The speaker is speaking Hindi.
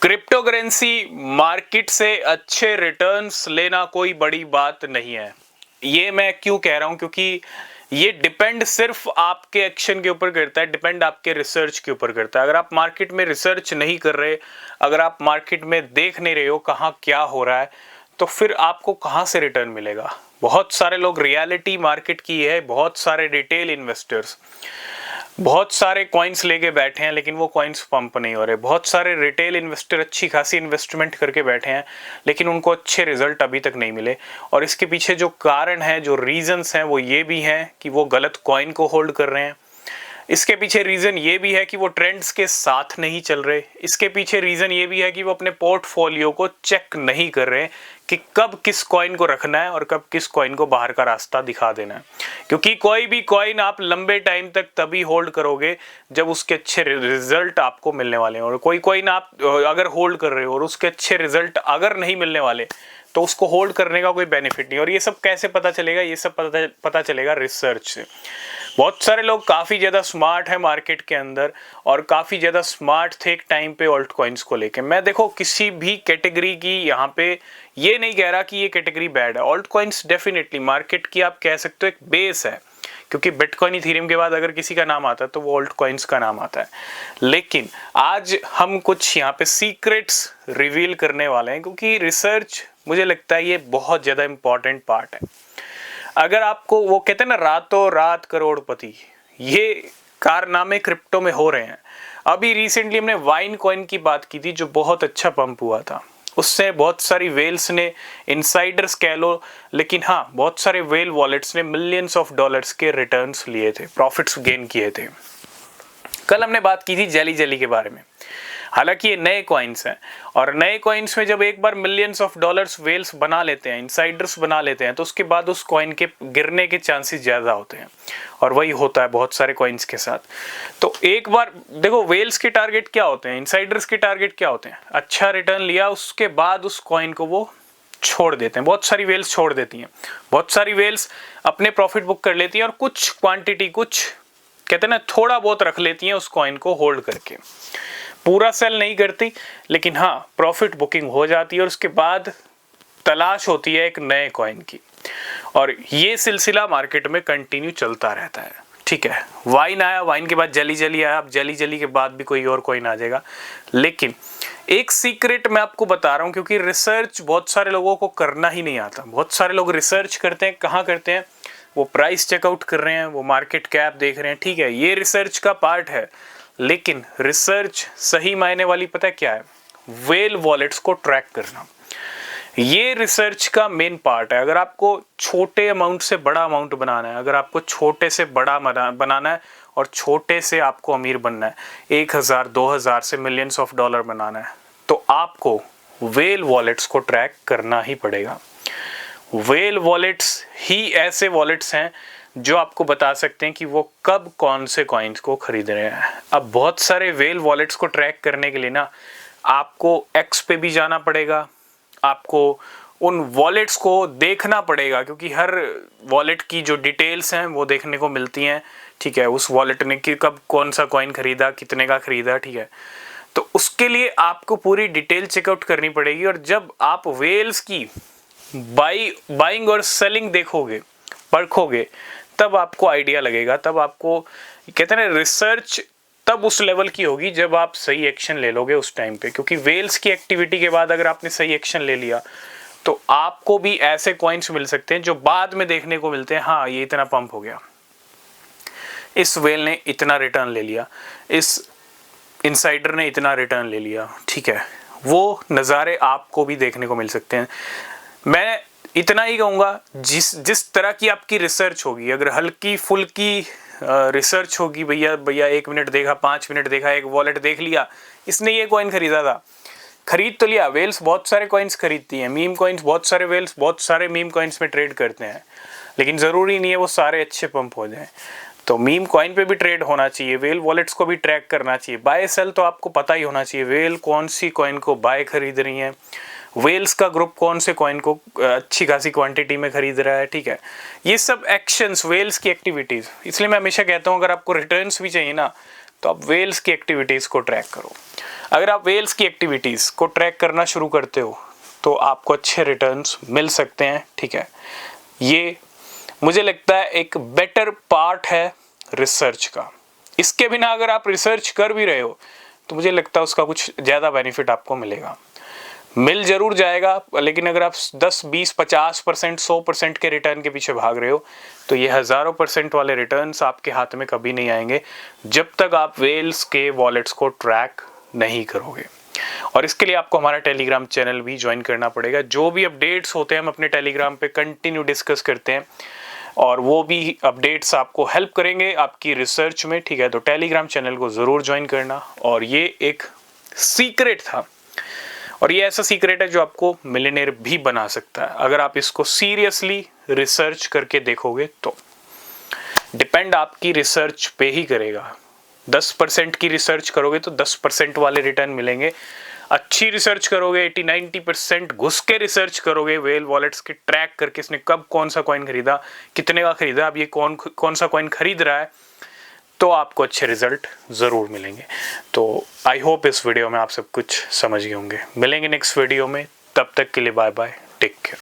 क्रिप्टो करेंसी मार्केट से अच्छे रिटर्न्स लेना कोई बड़ी बात नहीं है। ये मैं क्यों कह रहा हूं, क्योंकि ये डिपेंड सिर्फ आपके एक्शन के ऊपर करता है, डिपेंड आपके रिसर्च के ऊपर करता है। अगर आप मार्केट में रिसर्च नहीं कर रहे, अगर आप मार्केट में देख नहीं रहे हो कहाँ क्या हो रहा है, तो फिर आपको कहाँ से रिटर्न मिलेगा। बहुत सारे लोग, रियलिटी मार्केट की है, बहुत सारे रिटेल इन्वेस्टर्स बहुत सारे कॉइन्स लेके बैठे हैं लेकिन वो कॉइन्स पंप नहीं हो रहे। बहुत सारे रिटेल इन्वेस्टर अच्छी खासी इन्वेस्टमेंट करके बैठे हैं लेकिन उनको अच्छे रिजल्ट अभी तक नहीं मिले। और इसके पीछे जो कारण है, जो रीजंस हैं, वो ये भी हैं कि वो गलत कॉइन को होल्ड कर रहे हैं। इसके पीछे रीजन ये भी है कि वो ट्रेंड्स के साथ नहीं चल रहे। इसके पीछे रीजन ये भी है कि वो अपने पोर्टफोलियो को चेक नहीं कर रहे कि कब किस कॉइन को रखना है और कब किस कॉइन को बाहर का रास्ता दिखा देना है। क्योंकि कोई भी कॉइन आप लंबे टाइम तक तभी होल्ड करोगे जब उसके अच्छे रिजल्ट आपको मिलने वाले हैं। और कोई कॉइन आप अगर होल्ड कर रहे हो और उसके अच्छे रिजल्ट अगर नहीं मिलने वाले तो उसको होल्ड करने का कोई बेनिफिट नहीं। और ये सब कैसे पता चलेगा? ये सब पता चलेगा रिसर्च से। बहुत सारे लोग काफ़ी ज़्यादा स्मार्ट है मार्केट के अंदर और काफ़ी ज़्यादा स्मार्ट थे एक टाइम पे ऑल्ट कॉइन्स को लेके। मैं देखो किसी भी कैटेगरी की यहाँ पे ये नहीं कह रहा कि ये कैटेगरी बैड है। ऑल्ट कॉइन्स डेफिनेटली मार्केट की आप कह सकते हो एक बेस है, क्योंकि बिटकॉइन इथेरियम के बाद अगर किसी का नाम आता है तो वो ऑल्ट कॉइन्स का नाम आता है। लेकिन आज हम कुछ यहाँ पे सीक्रेट्स रिवील करने वाले हैं, क्योंकि रिसर्च मुझे लगता है ये बहुत ज़्यादा इंपॉर्टेंट पार्ट है। अगर आपको, वो कहते हैं ना रातों रात करोड़पति, ये कारनामे क्रिप्टो में हो रहे हैं। अभी रिसेंटली हमने वाइन कॉइन की बात की थी जो बहुत अच्छा पंप हुआ था। उससे बहुत सारी वेल्स ने, इनसाइडर्स कह लो, लेकिन हाँ बहुत सारे वेल वॉलेट्स ने मिलियंस ऑफ डॉलर्स के रिटर्न्स लिए थे, प्रॉफिट्स गेन किए थे। कल हमने बात की थी जेली जेली के बारे में। हालांकि ये नए कॉइन्स हैं और नए कॉइन्स में जब एक बार मिलियंस ऑफ डॉलर्स वेल्स बना लेते हैं, इनसाइडर्स बना लेते हैं, तो उसके बाद उस कॉइन के गिरने के चांसेस ज़्यादा होते हैं। और वही होता है बहुत सारे कॉइन्स के साथ। तो एक बार देखो, वेल्स के टारगेट क्या होते हैं, इनसाइडर्स के टारगेट क्या होते हैं? अच्छा रिटर्न लिया, उसके बाद उस कॉइन को वो छोड़ देते हैं। बहुत सारी वेल्स छोड़ देती हैं, बहुत सारी वेल्स अपने प्रॉफिट बुक कर लेती हैं और कुछ क्वांटिटी, कुछ कहते हैं ना थोड़ा बहुत रख लेती हैं उस कॉइन को होल्ड करके। पूरा सेल नहीं करती, लेकिन हाँ प्रॉफिट बुकिंग हो जाती है और उसके बाद तलाश होती है एक नए कॉइन की। और ये सिलसिला मार्केट में कंटिन्यू चलता रहता है। ठीक है, वाइन आया, वाइन के बाद जेली जेली आया, अब जेली जेली के बाद भी कोई और कॉइन आ जाएगा। लेकिन एक सीक्रेट मैं आपको बता रहा हूँ, क्योंकि रिसर्च बहुत सारे लोगों को करना ही नहीं आता। बहुत सारे लोग रिसर्च करते हैं, कहाँ करते हैं? वो प्राइस चेकआउट कर रहे हैं, वो मार्केट कैप देख रहे हैं। ठीक है, ये रिसर्च का पार्ट है, लेकिन रिसर्च सही मायने वाली पता है क्या है? वेल वॉलेट्स को ट्रैक करना। ये रिसर्च का मेन पार्ट है। अगर आपको छोटे अमाउंट से बड़ा अमाउंट बनाना है, अगर आपको छोटे से बड़ा बनाना है और छोटे से आपको अमीर बनना है, 1000 2000 से मिलियंस ऑफ डॉलर बनाना है, तो आपको वेल वॉलेट्स को ट्रैक करना ही पड़ेगा। वेल वॉलेट्स ही ऐसे वॉलेट्स हैं जो आपको बता सकते हैं कि वो कब कौन से कॉइन्स को खरीद रहे हैं। अब बहुत सारे वेल वॉलेट्स को ट्रैक करने के लिए ना आपको एक्स पे भी जाना पड़ेगा, आपको उन वॉलेट्स को देखना पड़ेगा, क्योंकि हर वॉलेट की जो डिटेल्स हैं वो देखने को मिलती हैं। ठीक है, उस वॉलेट ने कि कब कौन सा कॉइन खरीदा, कितने का खरीदा। ठीक है, तो उसके लिए आपको पूरी डिटेल चेकआउट करनी पड़ेगी। और जब आप वेल्स की बाइंग और सेलिंग देखोगे, परखोगे, तब आपको आइडिया लगेगा, तब आपको कहते हैं ना रिसर्च तब उस लेवल की होगी जब आप सही एक्शन ले लोगे उस टाइम पे। क्योंकि वेल्स की एक्टिविटी के बाद अगर आपने सही एक्शन ले लिया तो आपको भी ऐसे कॉइन्स मिल सकते हैं जो बाद में देखने को मिलते हैं, हाँ ये इतना पंप हो गया, इस वेल ने इतना रिटर्न ले लिया, इस इनसाइडर ने इतना रिटर्न ले लिया। ठीक है, वो नज़ारे आपको भी देखने को मिल सकते हैं। मैं इतना ही कहूँगा, जिस तरह की आपकी रिसर्च होगी, अगर हल्की फुल्की रिसर्च होगी, भैया 1 मिनट देखा, 5 मिनट देखा, एक वॉलेट देख लिया, इसने ये कॉइन खरीदा था, खरीद तो लिया। वेल्स बहुत सारे कॉइन्स खरीदती हैं, मीम कॉइन्स बहुत सारे, वेल्स बहुत सारे मीम कॉइन्स में ट्रेड करते हैं, लेकिन ज़रूरी नहीं है वो सारे अच्छे पंप हो जाएं। तो मीम कॉइन पे भी ट्रेड होना चाहिए, वेल वॉलेट्स को भी ट्रैक करना चाहिए। बाय सेल तो आपको पता ही होना चाहिए, वेल कौन सी कॉइन को बाय खरीद रही हैं, वेल्स का ग्रुप कौन से कॉइन को अच्छी खासी क्वांटिटी में खरीद रहा है। ठीक है, ये सब एक्शंस, वेल्स की एक्टिविटीज़। इसलिए मैं हमेशा कहता हूँ अगर आपको रिटर्न्स भी चाहिए ना, तो आप वेल्स की एक्टिविटीज़ को ट्रैक करो। अगर आप वेल्स की एक्टिविटीज़ को ट्रैक करना शुरू करते हो तो आपको अच्छे रिटर्न्स मिल सकते हैं, ठीक है। ये मुझे लगता है एक बेटर पार्ट है रिसर्च का। इसके बिना अगर आप रिसर्च कर भी रहे हो तो मुझे लगता है उसका कुछ ज़्यादा बेनिफिट आपको मिलेगा, मिल जरूर जाएगा, लेकिन अगर आप 10, 20, 50%, 100% के रिटर्न के पीछे भाग रहे हो तो ये हज़ारों % वाले रिटर्न्स आपके हाथ में कभी नहीं आएंगे जब तक आप वेल्स के वॉलेट्स को ट्रैक नहीं करोगे। और इसके लिए आपको हमारा टेलीग्राम चैनल भी ज्वाइन करना पड़ेगा। जो भी अपडेट्स होते हैं हम अपने टेलीग्राम पे कंटिन्यू डिस्कस करते हैं और वो भी अपडेट्स आपको हेल्प करेंगे आपकी रिसर्च में, ठीक है। तो टेलीग्राम चैनल को ज़रूर ज्वाइन करना। और ये एक सीक्रेट था और ये ऐसा सीक्रेट है जो आपको मिलियनेयर भी बना सकता है अगर आप इसको सीरियसली रिसर्च करके देखोगे तो। डिपेंड आपकी रिसर्च पे ही करेगा। 10% की रिसर्च करोगे तो 10% वाले रिटर्न मिलेंगे। अच्छी रिसर्च करोगे, 80-90% घुस के रिसर्च करोगे वेल वॉलेट्स के ट्रैक करके इसने कब कौन सा कॉइन खरीदा, कितने का खरीदा, अब ये कौन सा कॉइन खरीद रहा है, तो आपको अच्छे रिजल्ट ज़रूर मिलेंगे। तो आई होप इस वीडियो में आप सब कुछ समझ गए होंगे। मिलेंगे नेक्स्ट वीडियो में, तब तक के लिए बाय बाय, टेक केयर।